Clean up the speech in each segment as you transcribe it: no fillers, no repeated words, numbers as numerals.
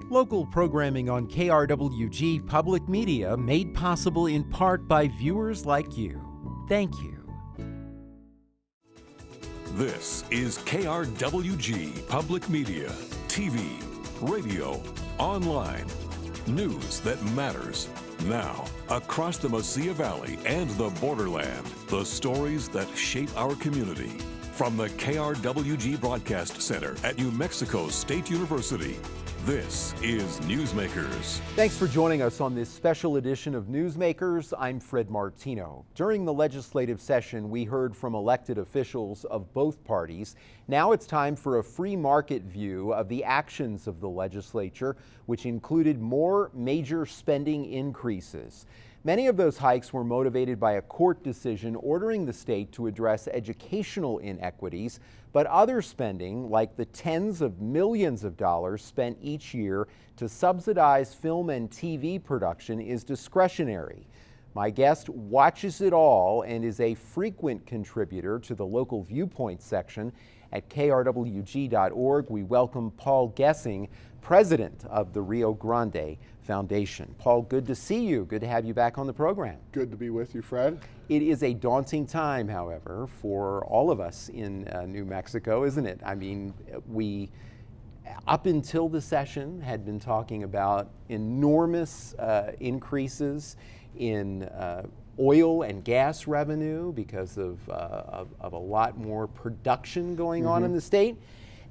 Local programming on KRWG Public Media made possible in part by viewers like you. Thank you. This is KRWG Public Media, TV, radio, online. News that matters. Now, across the Mesilla Valley and the borderland, the stories that shape our community. From the KRWG Broadcast Center at New Mexico State University, this is Newsmakers. Thanks for joining us on this special edition of Newsmakers. I'm Fred Martino. During the legislative session, we heard from elected officials of both parties. Now it's time for a free market view of the actions of the legislature, which included more major spending increases. Many of those hikes were motivated by a court decision ordering the state to address educational inequities, but other spending, like the tens of millions of dollars spent each year to subsidize film and TV production, is discretionary. My guest watches it all and is a frequent contributor to the Local Viewpoint section at krwg.org. We welcome Paul Gessing, president of the Rio Grande Foundation. Paul, good to see you. Good to have you back on the program. Good to be with you, Fred. It is a daunting time, however, for all of us in New Mexico, isn't it? I mean, we, up until the session, had been talking about enormous increases in oil and gas revenue because of a lot more production going on in the state.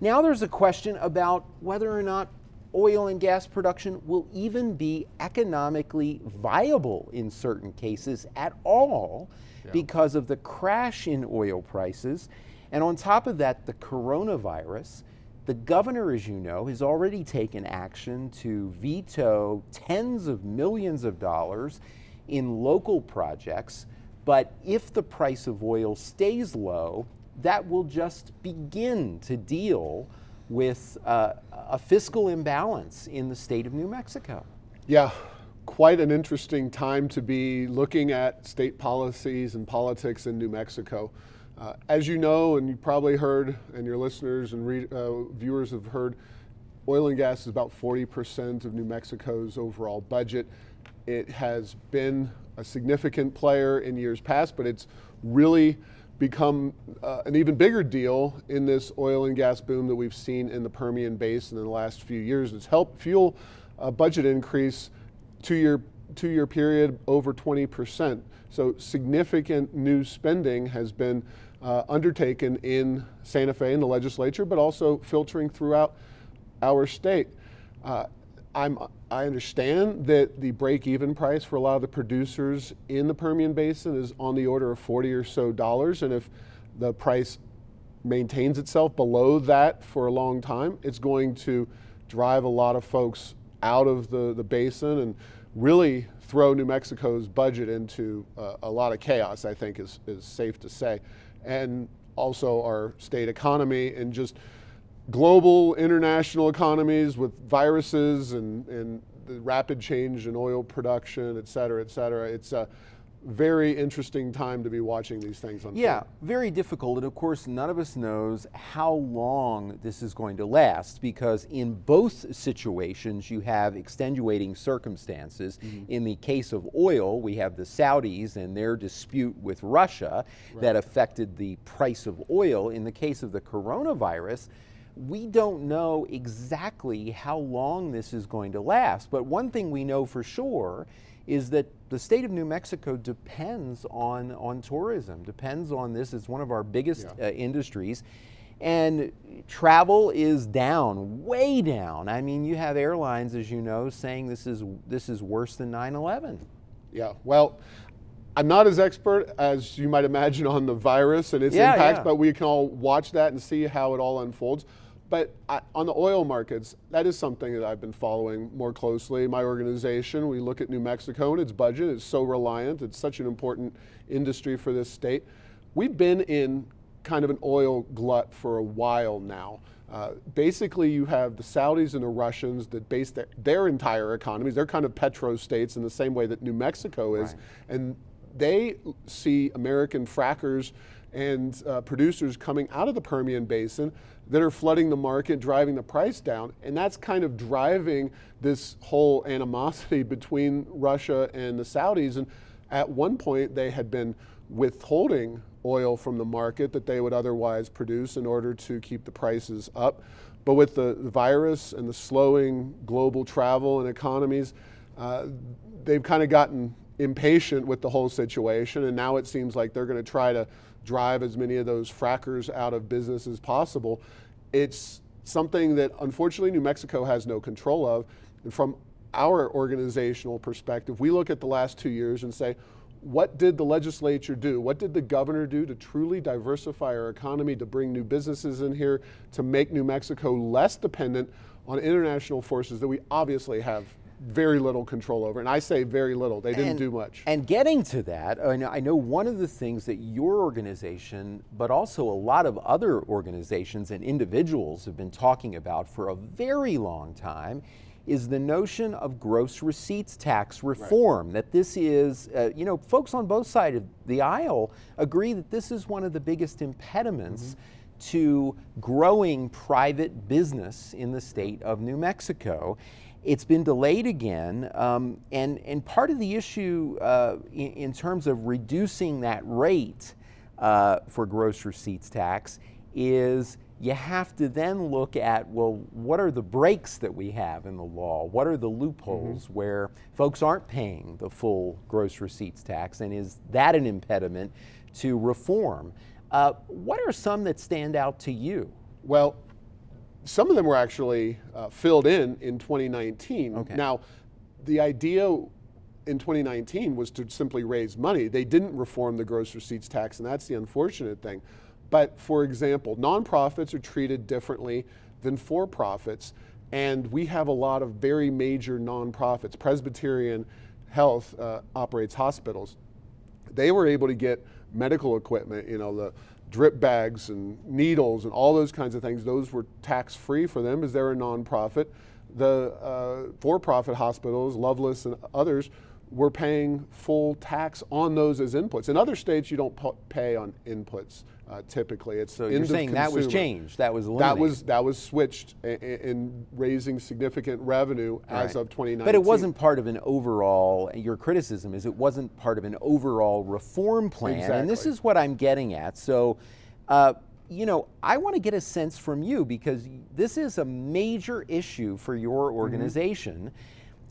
Now there's a question about whether or not oil and gas production will even be economically viable in certain cases at all because of the crash in oil prices. And on top of that, the coronavirus. The governor, as you know, has already taken action to veto tens of millions of dollars in local projects. But if the price of oil stays low, that will just begin to deal with a fiscal imbalance in the state of New Mexico. Yeah, quite an interesting time to be looking at state policies and politics in New Mexico. As you know, and you probably heard, and your listeners and viewers have heard, oil and gas is about 40% of New Mexico's overall budget. It has been a significant player in years past, but it's really become an even bigger deal in this oil and gas boom that we've seen in the Permian Basin in the last few years. It's helped fuel a budget increase two-year period over 20%. So significant new spending has been undertaken in Santa Fe in the legislature, but also filtering throughout our state. I understand that the break-even price for a lot of the producers in the Permian Basin is on the order of $40 or so, and if the price maintains itself below that for a long time, it's going to drive a lot of folks out of the basin and really throw New Mexico's budget into a lot of chaos, I think is safe to say. And also our state economy and just global, international economies with viruses and the rapid change in oil production, et cetera, et cetera. It's a very interesting time to be watching these things unfold. Yeah, very difficult. And of course, none of us knows how long this is going to last, because in both situations, you have extenuating circumstances. In the case of oil, we have the Saudis and their dispute with Russia that affected the price of oil. In the case of the coronavirus, we don't know exactly how long this is going to last. But one thing we know for sure is that the state of New Mexico depends on tourism, depends on this. It's one of our biggest industries. And travel is down, way down. I mean, you have airlines, as you know, saying this is worse than 9/11. Yeah, well, I'm not as expert as you might imagine on the virus and its impacts, but we can all watch that and see how it all unfolds. But on the oil markets, that is something that I've been following more closely. My organization, we look at New Mexico and its budget is so reliant. It's such an important industry for this state. We've been in kind of an oil glut for a while now. Basically, you have the Saudis and the Russians that base their entire economies. They're kind of petro states in the same way that New Mexico is. And they see American frackers and producers coming out of the Permian Basin that are flooding the market, driving the price down. And that's kind of driving this whole animosity between Russia and the Saudis. And at one point, they had been withholding oil from the market that they would otherwise produce in order to keep the prices up. But with the virus and the slowing global travel and economies, they've kind of gotten impatient with the whole situation, and now it seems like they're going to try to drive as many of those frackers out of business as possible. It's something that unfortunately New Mexico has no control of. And from our organizational perspective, we look at the last 2 years and say, what did the legislature do? What did the governor do to truly diversify our economy, to bring new businesses in here, to make New Mexico less dependent on international forces that we obviously have very little control over? And I say very little. They didn't do much. And getting to that, I know one of the things that your organization, but also a lot of other organizations and individuals have been talking about for a very long time is the notion of gross receipts tax reform. Right. That this is, folks on both sides of the aisle agree that this is one of the biggest impediments to growing private business in the state of New Mexico. It's been delayed again, and part of the issue in terms of reducing that rate for gross receipts tax is you have to then look at, well, what are the breaks that we have in the law? What are the loopholes where folks aren't paying the full gross receipts tax, and is that an impediment to reform? What are some that stand out to you? Well, some of them were actually filled in 2019. Okay. Now, the idea in 2019 was to simply raise money. They didn't reform the gross receipts tax, and that's the unfortunate thing. But for example, nonprofits are treated differently than for-profits, and we have a lot of very major nonprofits. Presbyterian Health operates hospitals. They were able to get medical equipment, the drip bags and needles and all those kinds of things. Those were tax-free for them as they're a nonprofit. The for-profit hospitals, Loveless and others, were paying full tax on those as inputs. In other states, you don't pay on inputs typically. It's so you're saying that was changed, that was eliminated. That was switched in raising significant revenue as of 2019. But it wasn't part of an overall, your criticism is it wasn't part of an overall reform plan. Exactly. And this is what I'm getting at. So, I want to get a sense from you, because this is a major issue for your organization.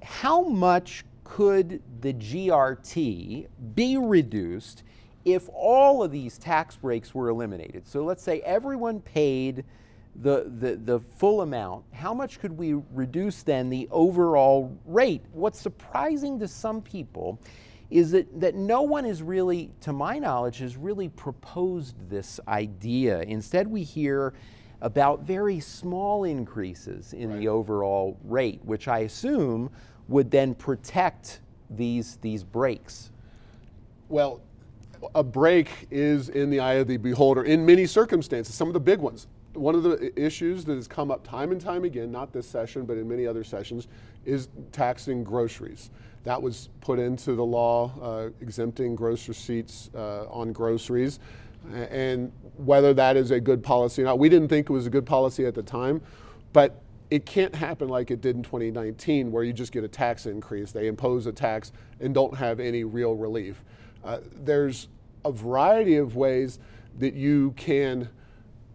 How much could the GRT be reduced if all of these tax breaks were eliminated? So let's say everyone paid the full amount. How much could we reduce then the overall rate? What's surprising to some people is that no one is really, to my knowledge, has really proposed this idea. Instead, we hear about very small increases in the overall rate, which I assume would then protect these breaks. Well, a break is in the eye of the beholder in many circumstances, some of the big ones. One of the issues that has come up time and time again, not this session, but in many other sessions, is taxing groceries. That was put into the law, exempting gross receipts on groceries. And whether that is a good policy or not, we didn't think it was a good policy at the time, but it can't happen like it did in 2019, where you just get a tax increase. They impose a tax and don't have any real relief. There's a variety of ways that you can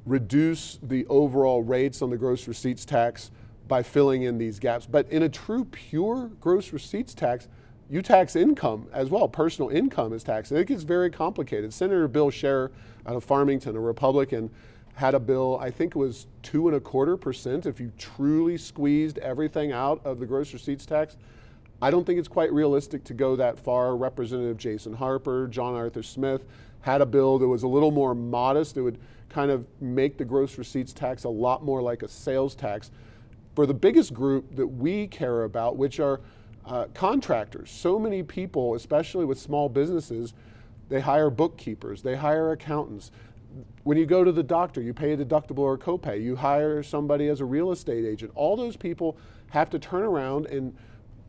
reduce the overall rates on the gross receipts tax by filling in these gaps. But in a true pure gross receipts tax, you tax income as well. Personal income is taxed, and it gets very complicated. Senator Bill Scherer out of Farmington, a Republican, had a bill, I think it was 2.25% if you truly squeezed everything out of the gross receipts tax. I don't think it's quite realistic to go that far. Representative Jason Harper, John Arthur Smith had a bill that was a little more modest. It would kind of make the gross receipts tax a lot more like a sales tax. For the biggest group that we care about, which are contractors, so many people, especially with small businesses, they hire bookkeepers, they hire accountants. When you go to the doctor, you pay a deductible or a copay. You hire somebody as a real estate agent. All those people have to turn around and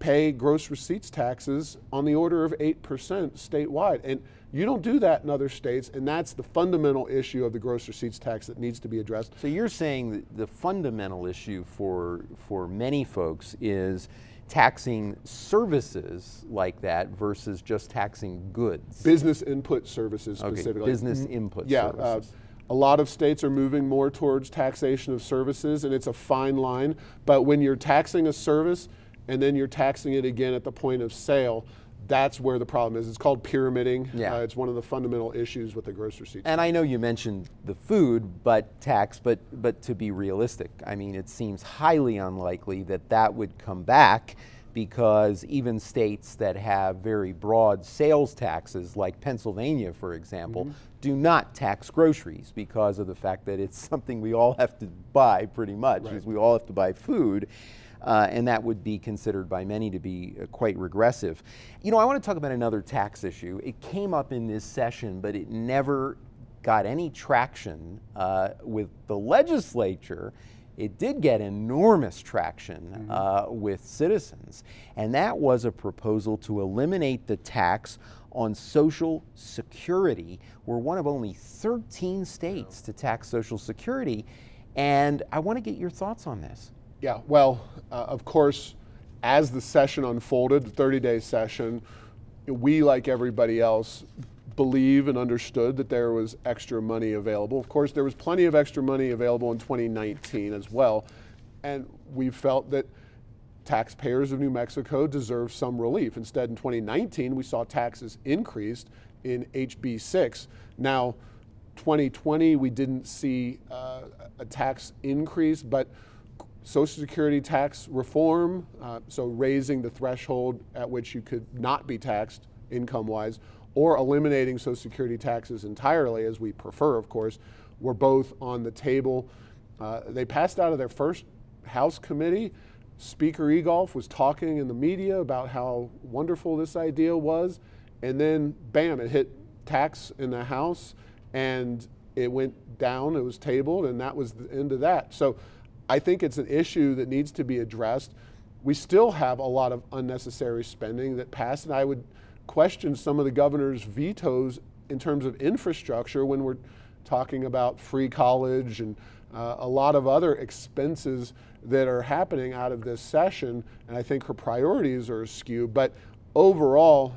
pay gross receipts taxes on the order of 8% statewide. And you don't do that in other states, and that's the fundamental issue of the gross receipts tax that needs to be addressed. So you're saying that the fundamental issue for many folks is taxing services like that versus just taxing goods. Business input services specifically. Okay, business input services. A lot of states are moving more towards taxation of services, and it's a fine line. But when you're taxing a service and then you're taxing it again at the point of sale, that's where the problem is. It's called pyramiding. Yeah. It's one of the fundamental issues with the gross receipts. And I know you mentioned the food tax, but to be realistic, I mean, it seems highly unlikely that that would come back, because even states that have very broad sales taxes, like Pennsylvania, for example, do not tax groceries because of the fact that it's something we all have to buy pretty much, because we all have to buy food. And that would be considered by many to be quite regressive. You know, I want to talk about another tax issue. It came up in this session, but it never got any traction with the legislature. It did get enormous traction with citizens, and that was a proposal to eliminate the tax on Social Security. We're one of only 13 states to tax Social Security, and I want to get your thoughts on this. Yeah, well, of course, as the session unfolded, the 30-day session, we, like everybody else, believe and understood that there was extra money available. Of course, there was plenty of extra money available in 2019 as well, and we felt that taxpayers of New Mexico deserve some relief. Instead, in 2019, we saw taxes increased in HB 6. Now, 2020, we didn't see a tax increase, but Social Security tax reform, so raising the threshold at which you could not be taxed income-wise, or eliminating Social Security taxes entirely, as we prefer, of course, were both on the table. They passed out of their first House committee. Speaker Egolf was talking in the media about how wonderful this idea was, and then bam, it hit tax in the House, and it went down, it was tabled, and that was the end of that. So I think it's an issue that needs to be addressed. We still have a lot of unnecessary spending that passed, and I would question some of the governor's vetoes in terms of infrastructure when we're talking about free college and a lot of other expenses that are happening out of this session, and I think her priorities are askew. But overall,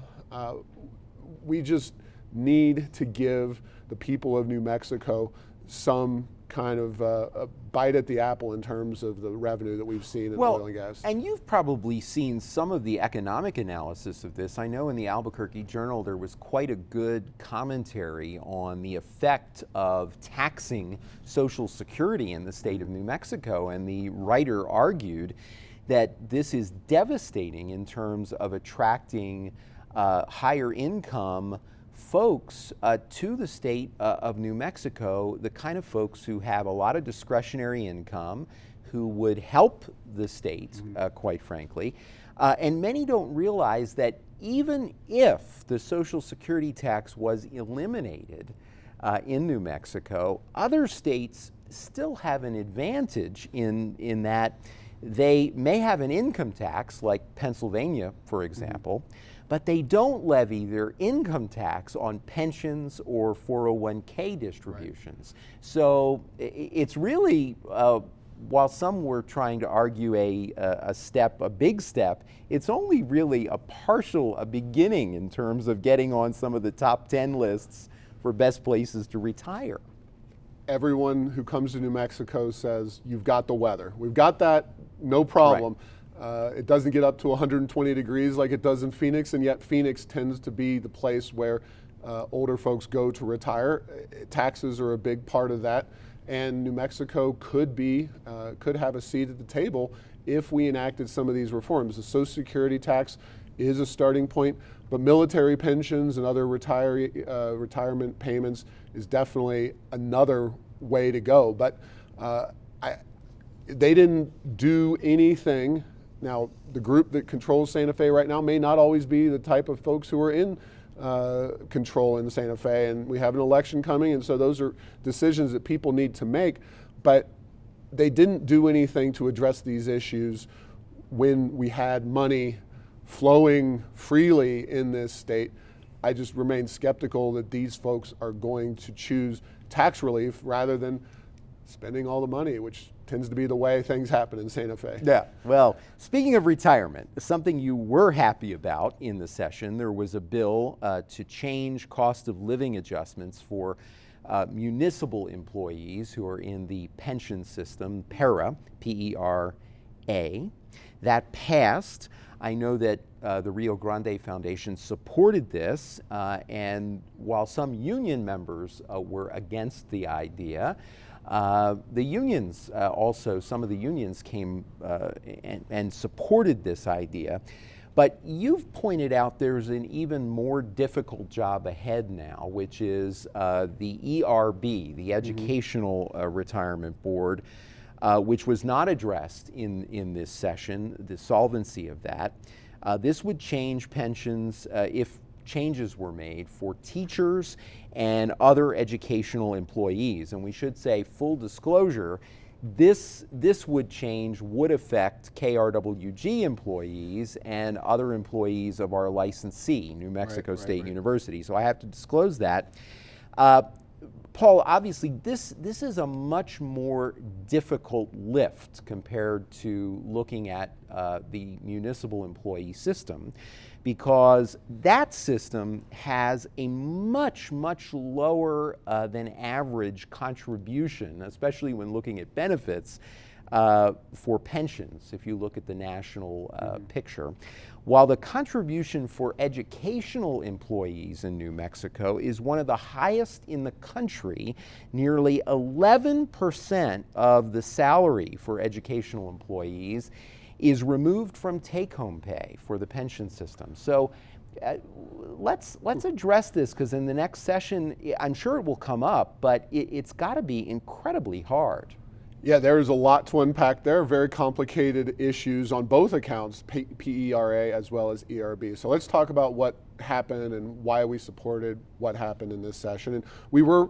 we just need to give the people of New Mexico some kind of a bite at the apple in terms of the revenue that we've seen in oil and gas. And you've probably seen some of the economic analysis of this. I know in the Albuquerque Journal there was quite a good commentary on the effect of taxing Social Security in the state of New Mexico, and the writer argued that this is devastating in terms of attracting higher income folks to the state of New Mexico, the kind of folks who have a lot of discretionary income, who would help the state, quite frankly. And many don't realize that even if the Social Security tax was eliminated in New Mexico, other states still have an advantage in that they may have an income tax, like Pennsylvania, for example, but they don't levy their income tax on pensions or 401k distributions. Right. So it's really, while some were trying to argue a big step, it's only really a beginning in terms of getting on some of the top 10 lists for best places to retire. Everyone who comes to New Mexico says, you've got the weather. We've got that, no problem. Right. It doesn't get up to 120 degrees like it does in Phoenix, and yet Phoenix tends to be the place where older folks go to retire. Taxes are a big part of that, and New Mexico could have a seat at the table if we enacted some of these reforms. The Social Security tax is a starting point, but military pensions and other retirement payments is definitely another way to go. But they didn't do anything. Now, the group that controls Santa Fe right now may not always be the type of folks who are in control in Santa Fe, and we have an election coming, and so those are decisions that people need to make. But they didn't do anything to address these issues when we had money flowing freely in this state, I just remain skeptical that these folks are going to choose tax relief rather than spending all the money, which tends to be the way things happen in Santa Fe. Yeah, well, speaking of retirement, something you were happy about in the session, there was a bill to change cost of living adjustments for municipal employees who are in the pension system, PERA, P-E-R-A. That passed. I know that the Rio Grande Foundation supported this, and while some union members were against the idea, the unions also, some of the unions came and supported this idea. But you've pointed out there's an even more difficult job ahead now, which is the ERB, the Educational Retirement Board, which was not addressed in this session, the solvency of that. This would change pensions if changes were made for teachers and other educational employees. And we should say, full disclosure, this would affect KRWG employees and other employees of our licensee, New Mexico State University. So I have to disclose that. Paul, obviously this is a much more difficult lift compared to looking at the municipal employee system, because that system has a much lower than average contribution, especially when looking at benefits for pensions, if you look at the national picture. While the contribution for educational employees in New Mexico is one of the highest in the country, nearly 11% of the salary for educational employees is removed from take-home pay for the pension system. So let's address this, because in the next session, I'm sure it will come up, but it's got to be incredibly hard. Yeah, there is a lot to unpack there. Very complicated issues on both accounts, PERA as well as ERB. So let's talk about what happened and why we supported what happened in this session. And we were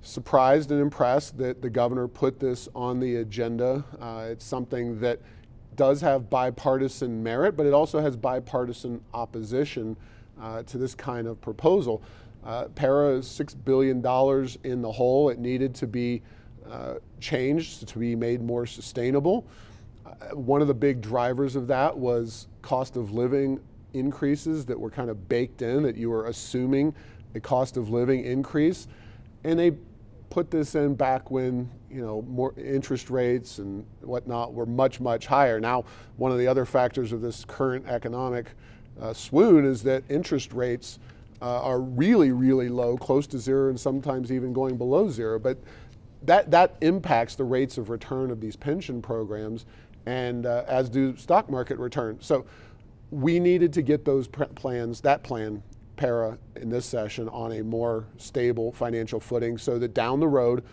surprised and impressed that the governor put this on the agenda. It's something that does have bipartisan merit, but it also has bipartisan opposition to this kind of proposal. PERA is $6 billion in the hole. It needed to be changed to be made more sustainable. One of the big drivers of that was cost of living increases that were kind of baked in, that you were assuming a cost of living increase. And they put this in back when, more interest rates and whatnot were much higher. Now, one of the other factors of this current economic swoon is that interest rates are really low, close to zero, and sometimes even going below zero. But that impacts the rates of return of these pension programs, and as do stock market returns. So we needed to get those plans, that plan, PERA, in this session on a more stable financial footing, so that down the road,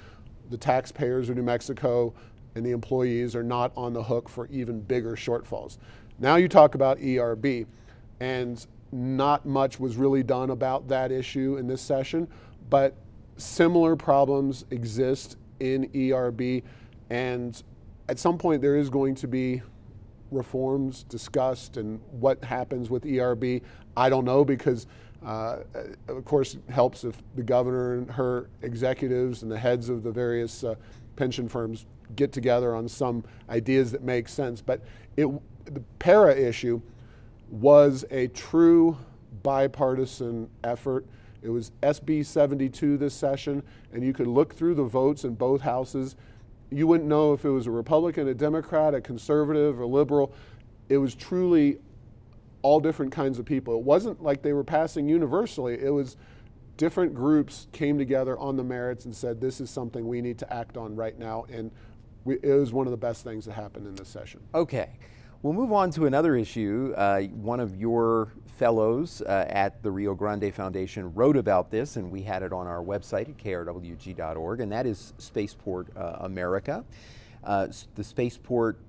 the taxpayers of New Mexico and the employees are not on the hook for even bigger shortfalls. Now you talk about ERB, and not much was really done about that issue in this session, but similar problems exist in ERB, and at some point there is going to be reforms discussed, and what happens with ERB, I don't know, because of course it helps if the governor and her executives and the heads of the various pension firms get together on some ideas that make sense. But the PERA issue was a true bipartisan effort. It was SB 72 this session, and you could look through the votes in both houses. You wouldn't know if it was a Republican, a Democrat, a conservative, a liberal. It was truly all different kinds of people. It wasn't like they were passing universally. It was different groups came together on the merits and said, this is something we need to act on right now. And it was one of the best things that happened in this session. Okay. We'll move on to another issue. One of your fellows at the Rio Grande Foundation wrote about this, and we had it on our website at krwg.org, and that is Spaceport America. The Spaceport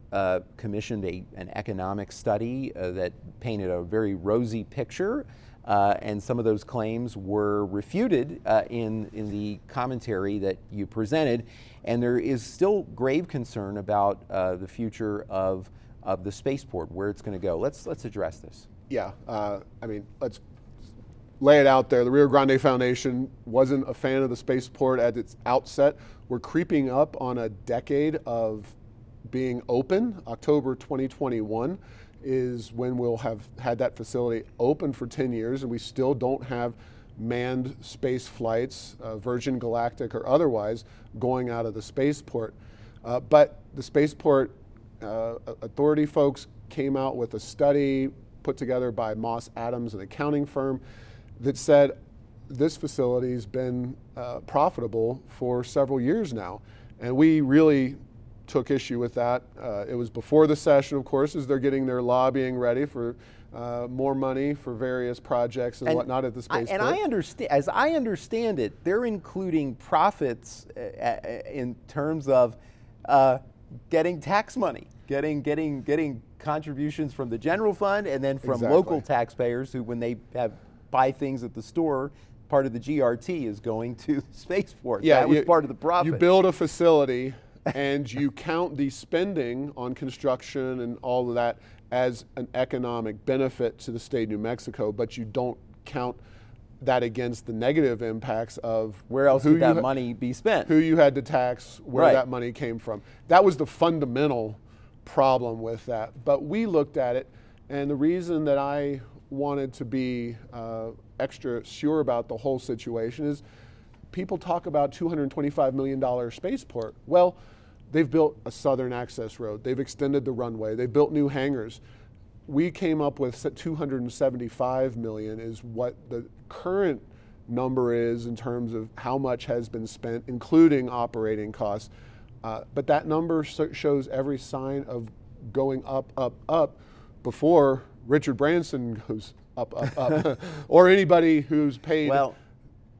commissioned an economic study that painted a very rosy picture, and some of those claims were refuted in the commentary that you presented, and there is still grave concern about the future of of the spaceport, where it's going to go. Let's address this. Yeah, I mean, let's lay it out there. The Rio Grande Foundation wasn't a fan of the spaceport at its outset. We're creeping up on a decade of being open. October 2021 is when we'll have had that facility open for 10 years, and we still don't have manned space flights, Virgin Galactic or otherwise, going out of the spaceport. But the spaceport authority folks came out with a study put together by Moss Adams, an accounting firm, that said this facility's been profitable for several years now. And we really took issue with that. It was before the session, of course, as they're getting their lobbying ready for more money for various projects and whatnot at the spaceport. And I understand, as I understand it, they're including profits in terms of getting tax money, getting contributions from the general fund, and then from local taxpayers who, when they buy things at the store, part of the GRT is going to the spaceport. Yeah, that was part of the profit. You build a facility and you count the spending on construction and all of that as an economic benefit to the state of New Mexico, but you don't count that against the negative impacts of where else would that money be spent, who you had to tax, where that money came from. That was the fundamental problem with that. But we looked at it, and the reason that I wanted to be extra sure about the whole situation is people talk about $225 million spaceport. Well, they've built a southern access road. They've extended the runway. They built new hangars. We came up with $275 million is what the current number is in terms of how much has been spent, including operating costs. But that number shows every sign of going up, up, up before Richard Branson goes up, up, up, or anybody who's paid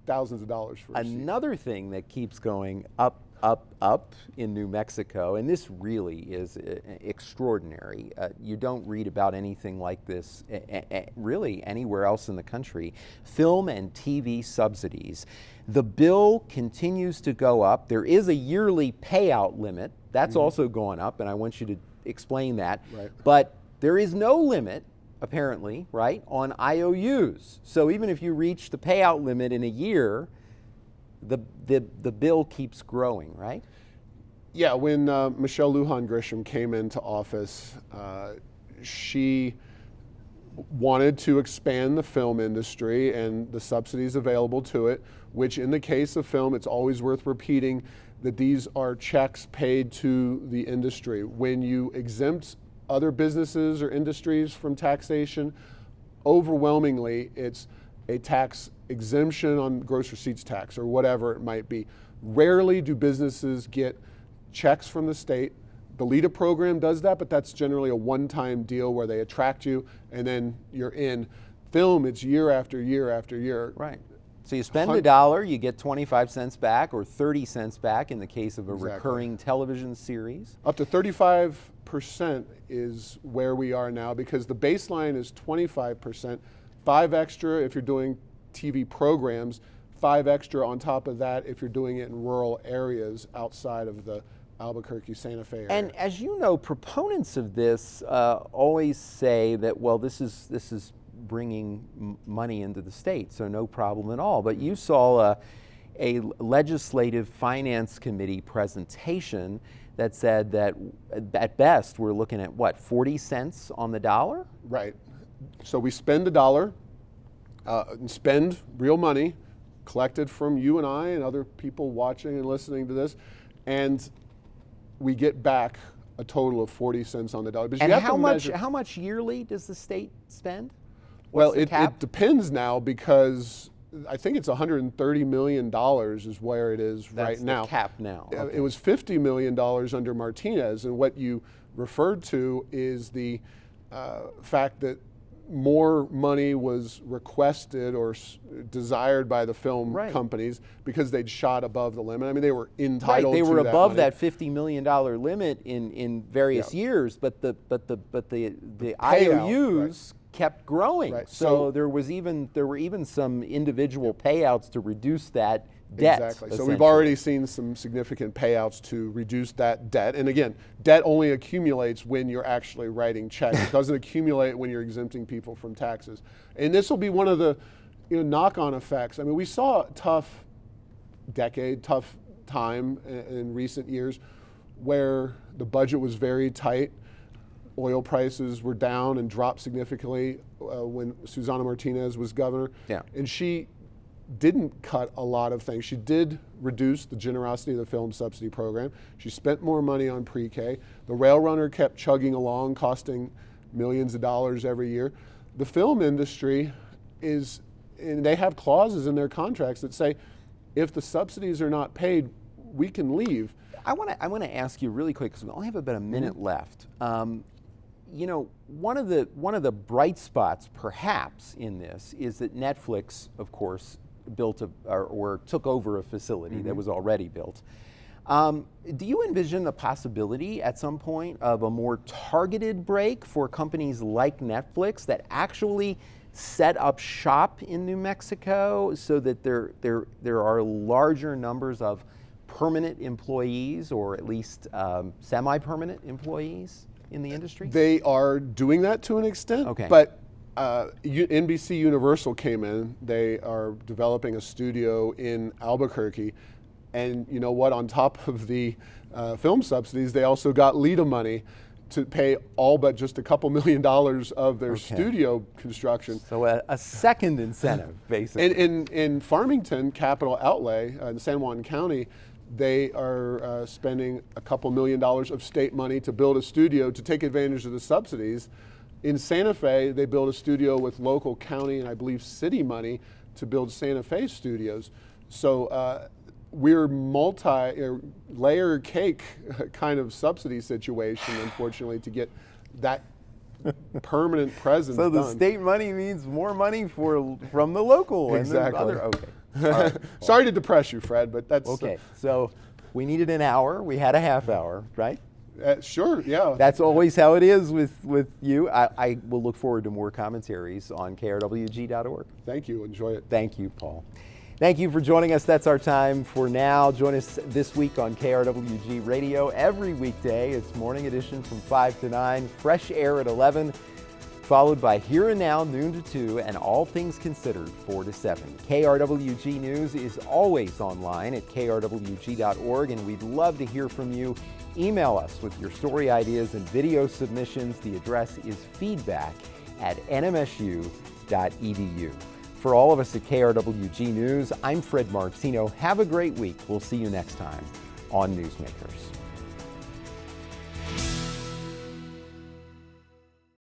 thousands of dollars for a seat. Another thing that keeps going up, up, up in New Mexico, and this really is extraordinary. You don't read about anything like this really anywhere else in the country. Film and TV subsidies. The bill continues to go up. There is a yearly payout limit. That's also going up, and I want you to explain that. Right. But there is no limit, apparently, right, on IOUs. So even if you reach the payout limit in a year, the bill keeps growing, right? Yeah, when Michelle Lujan Grisham came into office, she wanted to expand the film industry and the subsidies available to it, which in the case of film, it's always worth repeating that these are checks paid to the industry. When you exempt other businesses or industries from taxation, overwhelmingly it's a tax exemption on gross receipts tax or whatever it might be. Rarely do businesses get checks from the state. The LEDA program does that, but that's generally a one-time deal where they attract you and then you're in. Film, it's year after year after year. Right. So you spend $1, you get 25 cents back or 30 cents back in the case of a recurring television series. Up to 35% is where we are now because the baseline is 25%, 5 extra if you're doing TV programs, 5 extra on top of that if you're doing it in rural areas outside of the Albuquerque, Santa Fe area. And as you know, proponents of this always say that, well, this is bringing money into the state, so no problem at all. But you saw a legislative finance committee presentation that said that at best we're looking at what, 40 cents on the dollar? Right. So we spend $1 and spend real money collected from you and I and other people watching and listening to this, and we get back a total of 40 cents on the dollar. And how much yearly does the state spend? Well, it depends now because I think it's $130 million is where it is right now. That's the cap now. Okay. It was $50 million under Martinez, and what you referred to is the fact that more money was requested or desired by the film companies because they'd shot above the limit. I mean, they were entitled to that. They were above money. that $50 million limit in various years, but the IOUs kept growing. Right. So there were even some individual payouts to reduce that debt. Exactly. So we've already seen some significant payouts to reduce that debt. And again, debt only accumulates when you're actually writing checks. It doesn't accumulate when you're exempting people from taxes. And this will be one of the knock-on effects. I mean, we saw a tough time in recent years where the budget was very tight. Oil prices were down and dropped significantly when Susana Martinez was governor. Yeah. And she didn't cut a lot of things. She did reduce the generosity of the film subsidy program. She spent more money on pre-K. The rail runner kept chugging along, costing millions of dollars every year. The film industry and they have clauses in their contracts that say, if the subsidies are not paid, we can leave. I want to ask you really quick, because we only have about a minute left. One of the bright spots, perhaps, in this is that Netflix, of course, built or took over a facility that was already built. Do you envision the possibility at some point of a more targeted break for companies like Netflix that actually set up shop in New Mexico so that there are larger numbers of permanent employees, or at least semi-permanent employees in the industry? They are doing that to an extent, okay. But NBC Universal came in. They are developing a studio in Albuquerque, and you know what? On top of the film subsidies, they also got LIDA money to pay all but just a couple $1 million of their studio construction. So a second incentive, basically. In Farmington, capital outlay in San Juan County, they are spending a couple $1 million of state money to build a studio to take advantage of the subsidies. In Santa Fe, they built a studio with local county and I believe city money to build Santa Fe studios. So we're multi-layer cake kind of subsidy situation, unfortunately, to get that permanent presence So the done. state money means more money from the local. Exactly. And the other, okay. All right. Sorry to depress you, Fred, but that's... Okay, so we needed an hour. We had a half hour, right? Sure, yeah. That's always how it is with you. I will look forward to more commentaries on KRWG.org. Thank you. Enjoy it. Thank you, Paul. Thank you for joining us. That's our time for now. Join us this week on KRWG Radio every weekday. It's morning edition from 5 to 9, fresh air at 11, followed by Here and Now, noon to 2, and All Things Considered, 4 to 7. KRWG News is always online at krwg.org, and we'd love to hear from you. Email us with your story ideas and video submissions. The address is feedback@nmsu.edu. For all of us at KRWG News, I'm Fred Martino. Have a great week. We'll see you next time on Newsmakers.